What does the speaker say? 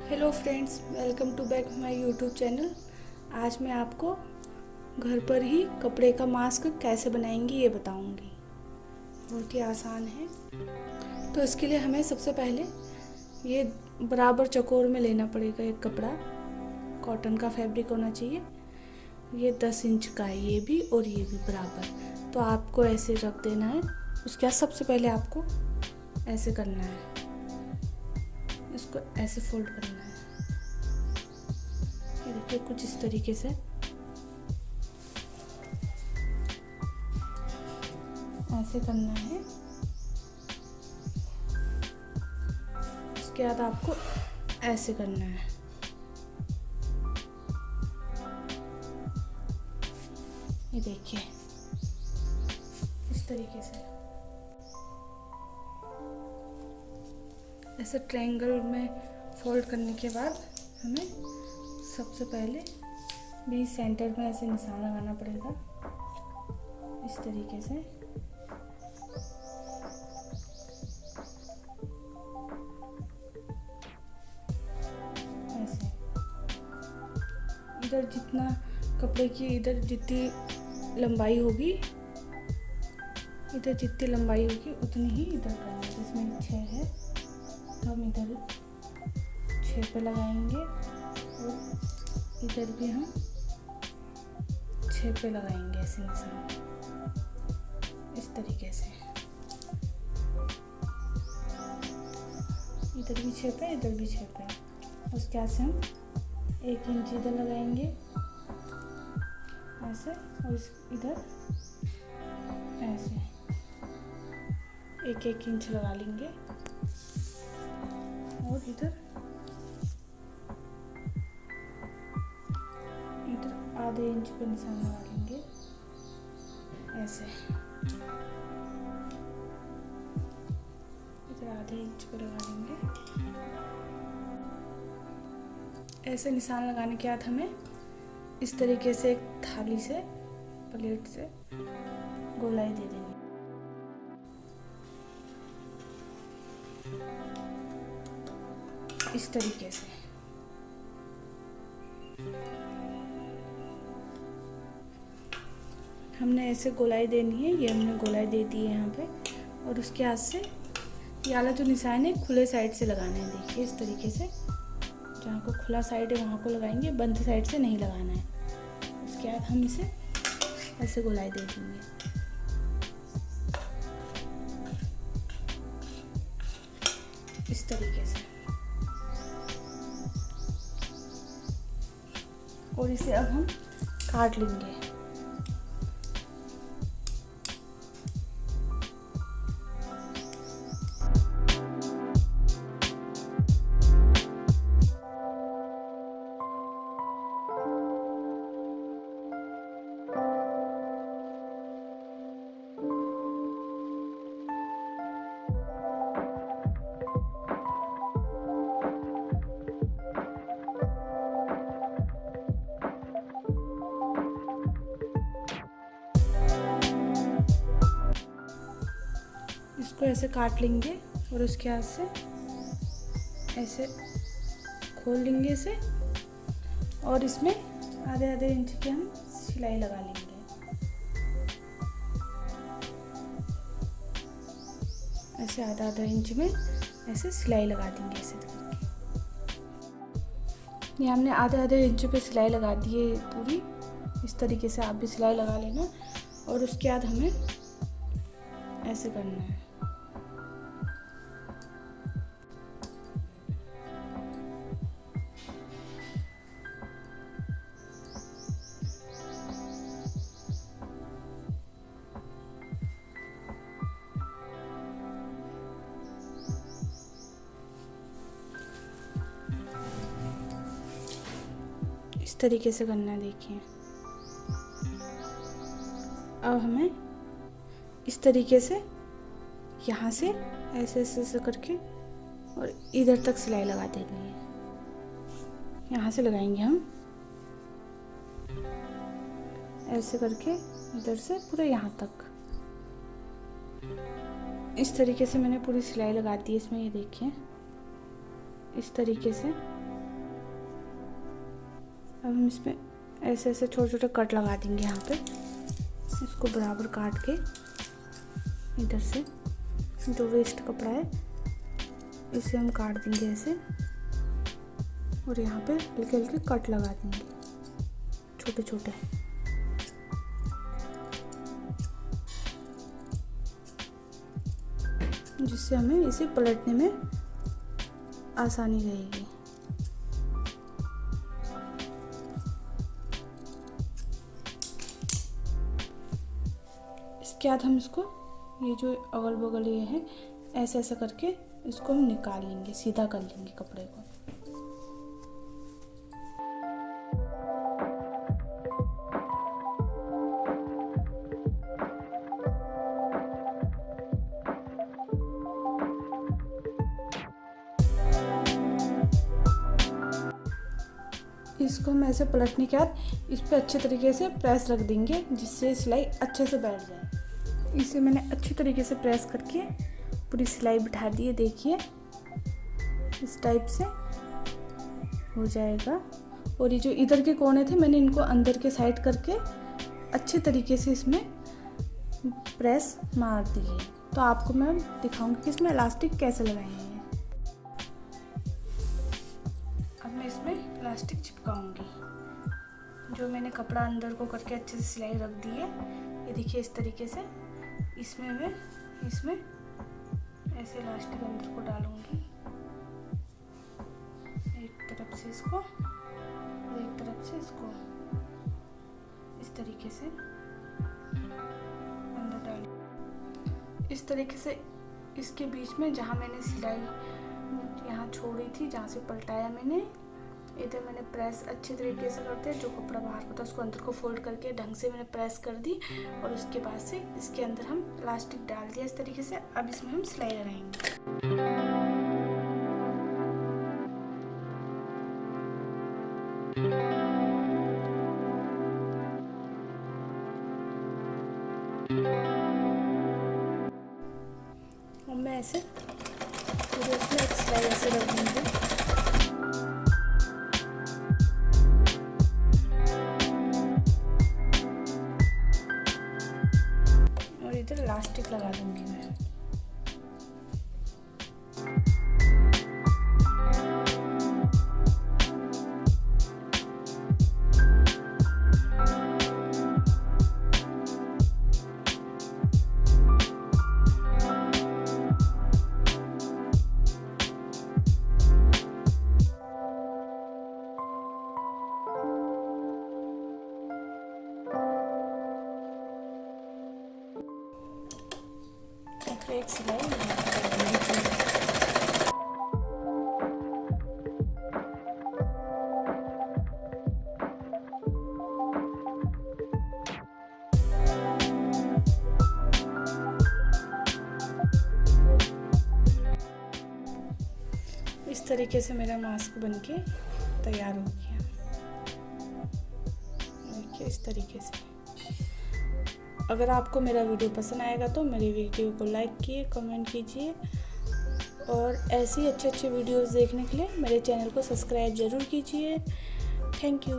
Hello friends, welcome to back my YouTube channel. आज मैं आपको घर पर ही कपड़े का मास्क कैसे बनाएंगे ये बताऊंगी। बहुत ही आसान है। तो इसके लिए हमें सबसे पहले ये बराबर चौकोर में लेना पड़ेगा। एक कपड़ा कॉटन का फैब्रिक होना चाहिए। ये 10 इंच का है, ये भी और ये भी बराबर। तो आपको ऐसे रख देना है। उसके बाद सबसे पहले आपको ऐसे करना है, इसको ऐसे फोल्ड करना है। ये देखिए कुछ इस तरीके से ऐसे करना है। उसके बाद आपको ऐसे करना है। ये देखिए इस तरीके से ऐसे ट्रायंगल में फोल्ड करने के बाद हमें सबसे पहले बीच सेंटर में ऐसे निशान लगाना पड़ेगा। इस तरीके से ऐसे इधर जितना कपड़े की इधर जितनी लंबाई होगी, इधर जितनी लंबाई होगी उतनी ही इधर करना है। इसमें 6 है तो हम इधर 6 पे लगाएंगे और इधर भी हम 6 पे लगाएंगे ऐसे निशान, इस तरीके से। इधर भी 6 पे, इधर भी 6 पे। उसके बाद से हम 1 इंच इधर लगाएंगे ऐसे, और इधर ऐसे 1-1 इंच लगा लेंगे और इधर आधे इंच पे निशान लगा लेंगे ऐसे। इधर आधे इंच पे लगा लेंगे ऐसे। निशान लगाने के बाद हमें इस तरीके से एक थाली से, प्लेट से गोलाई दे देंगे। इस तरीके से हमने ऐसे गोलाई देनी है। ये हमने गोलाई दे दी है यहाँ पे। और उसके हाथ से ये वाला जो निशान है खुले साइड से लगाना है। देखिए इस तरीके से, जहाँ को खुला साइड है वहाँ को लगाएंगे, बंद साइड से नहीं लगाना है। उसके बाद हम इसे ऐसे गोलाई दे देंगे। इस तरीके से, और इसे अब हम काट लेंगे। इसको ऐसे काट लेंगे और उसके हाथ से ऐसे खोल लेंगे इसे, और इसमें आधे आधे इंच की हम सिलाई लगा लेंगे। ऐसे आधा आधा इंच में ऐसे सिलाई लगा देंगे ऐसे करके। ये हमने आधे आधे इंच पे सिलाई लगा दी है पूरी। इस तरीके से आप भी सिलाई लगा लेना। और उसके बाद हमें ऐसे करना है। इस तरीके से करना है। देखिए अब हमें इस तरीके से यहाँ से ऐसे ऐसे ऐसे करके और इधर तक सिलाई लगा देनी है। यहाँ से लगाएंगे हम ऐसे करके, इधर से पूरे यहाँ तक। इस तरीके से मैंने पूरी सिलाई लगा दी है इसमें। ये देखिए इस तरीके से अब हम इसमें ऐसे ऐसे छोटे छोटे कट लगा देंगे। यहाँ पे इसको बराबर काट के इधर से जो वेस्ट कपड़ा है इसे हम काट देंगे ऐसे, और यहाँ पे हल्के हल्के कट लगा देंगे छोटे छोटे। जिससे हमें इसे पलटने में आसानी रहेगी। इसके बाद हम इसको ये जो अगल बगल ये है ऐसे ऐसे करके इसको हम निकाल लेंगे, सीधा कर लेंगे कपड़े को। इसको हम ऐसे पलटने के बाद इस पे अच्छे तरीके से प्रेस रख देंगे, जिससे सिलाई अच्छे से बैठ जाए। इसे मैंने अच्छी तरीके से प्रेस करके पूरी सिलाई बिठा दी है। देखिए इस टाइप से हो जाएगा। और ये जो इधर के कोने थे मैंने इनको अंदर के साइड करके अच्छे तरीके से इसमें प्रेस मार दी है। तो आपको मैं दिखाऊंगी कि इसमें इलास्टिक कैसे लगाएंगे। अब मैं इसमें इलास्टिक चिपकाऊंगी। जो मैंने कपड़ा अंदर को करके अच्छे से सिलाई रख दी है, ये देखिए इस तरीके से इसमें मैं ऐसे इलास्टिक अंदर को डालूंगी। एक तरफ से इसको और एक तरफ से इसको इस तरीके से अंदर डाल। इस तरीके से इसके बीच में जहाँ मैंने सिलाई यहाँ छोड़ी थी, जहाँ से पलटाया मैंने, इधर मैंने प्रेस अच्छे तरीके से करते हैं। जो कपड़ा बाहर होता है उसको अंदर को फोल्ड करके ढंग से मैंने प्रेस कर दी, और उसके बाद से इसके अंदर हम इलास्टिक डाल दिया इस तरीके से। अब इसमें हम सिलाई लगाएंगे। और मैं ऐसे पूरे इसमें एक सिलाई ऐसे रख दूँगी। इधर इलास्टिक लगा दूंगी मैं। एक सिलाई इस तरीके से मेरा मास्क बनके तैयार हो गया। देखिए इस तरीके से। अगर आपको मेरा वीडियो पसंद आएगा तो मेरे वीडियो को लाइक कीजिए, कमेंट कीजिए, और ऐसी अच्छे वीडियोस देखने के लिए मेरे चैनल को सब्सक्राइब ज़रूर कीजिए। Thank you.